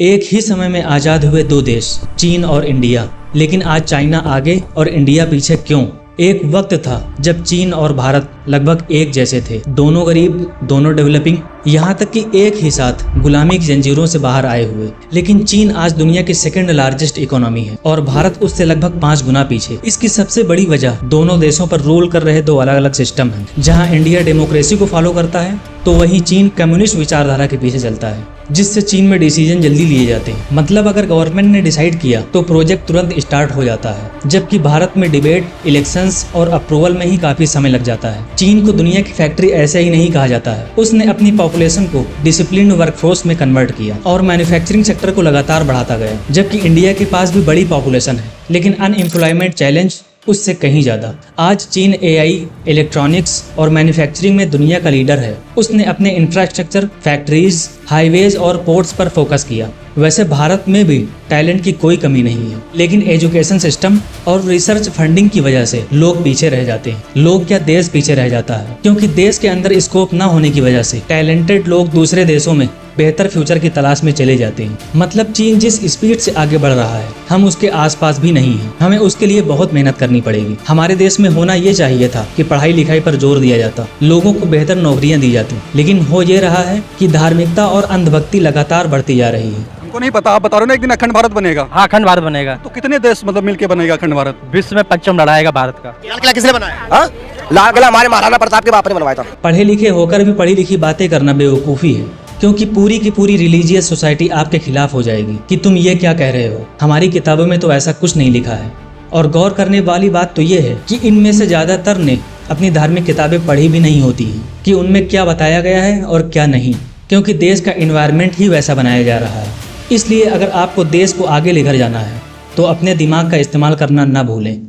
एक ही समय में आजाद हुए दो देश, चीन और इंडिया। लेकिन आज चाइना आगे और इंडिया पीछे क्यों? एक वक्त था जब चीन और भारत लगभग एक जैसे थे, दोनों गरीब, दोनों डेवलपिंग, यहाँ तक कि एक ही साथ गुलामी की जंजीरों से बाहर आए हुए। लेकिन चीन आज दुनिया की सेकंड लार्जेस्ट इकोनॉमी है और भारत उससे लगभग 5 गुना पीछे। इसकी सबसे बड़ी वजह दोनों देशों पर रूल कर रहे दो अलग अलग सिस्टम हैं। जहाँ इंडिया डेमोक्रेसी को फॉलो करता है तो वहीं चीन कम्युनिस्ट विचारधारा के पीछे चलता है, जिससे चीन में डिसीजन जल्दी लिए जाते हैं। मतलब अगर गवर्नमेंट ने डिसाइड किया तो प्रोजेक्ट तुरंत स्टार्ट हो जाता है, जबकि भारत में डिबेट, इलेक्शंस और अप्रूवल में ही काफी समय लग जाता है। चीन को दुनिया की फैक्ट्री ऐसे ही नहीं कहा जाता है। उसने अपनी पॉपुलेशन को डिसिप्लिन्ड वर्कफोर्स में कन्वर्ट किया और मैन्युफैक्चरिंग सेक्टर को लगातार बढ़ाता गया। जबकि इंडिया के पास भी बड़ी पॉपुलेशन है, लेकिन अनएम्प्लॉयमेंट चैलेंज उससे कहीं ज्यादा। आज चीन एआई, इलेक्ट्रॉनिक्स और मैन्युफैक्चरिंग में दुनिया का लीडर है। उसने अपने इंफ्रास्ट्रक्चर, फैक्ट्रीज, हाईवेज और पोर्ट्स पर फोकस किया। वैसे भारत में भी टैलेंट की कोई कमी नहीं है, लेकिन एजुकेशन सिस्टम और रिसर्च फंडिंग की वजह से लोग पीछे रह जाते हैं। लोग क्या, देश पीछे रह जाता है, क्योंकि देश के अंदर स्कोप न होने की वजह से टैलेंटेड लोग दूसरे देशों में बेहतर फ्यूचर की तलाश में चले जाते हैं। मतलब चीन जिस स्पीड से आगे बढ़ रहा है, हम उसके आसपास भी नहीं हैं। हमें उसके लिए बहुत मेहनत करनी पड़ेगी। हमारे देश में होना ये चाहिए था कि पढ़ाई लिखाई पर जोर दिया जाता, लोगों को बेहतर नौकरियां दी जाती, लेकिन हो ये रहा है कि धार्मिकता और अंधभक्ति लगातार बढ़ती जा रही है। हमको नहीं पता, आप बता रहे हो ना एक दिन अखंड भारत बनेगा। हाँ, अखंड भारत बनेगा। तो कितने देश मतलब मिलके बनेगा अखंड भारत? विश्व में 5वीं लड़ाएगा भारत का। लाल किला किसने बनाया? हाँ, लाल किला हमारे महाराणा प्रताप के बाप ने बनवाया था। पढ़े लिखे होकर भी पढ़ी लिखी बातें करना बेवकूफ़ी है, क्योंकि पूरी की पूरी रिलीजियस सोसाइटी आपके खिलाफ हो जाएगी कि तुम ये क्या कह रहे हो। हमारी किताबों में तो ऐसा कुछ नहीं लिखा है। और गौर करने वाली बात तो ये है कि इनमें से ज़्यादातर ने अपनी धार्मिक किताबें पढ़ी भी नहीं होती हैं कि उनमें क्या बताया गया है और क्या नहीं, क्योंकि देश का इन्वायरमेंट ही वैसा बनाया जा रहा है। इसलिए अगर आपको देश को आगे लेकर जाना है तो अपने दिमाग का इस्तेमाल करना ना भूलें।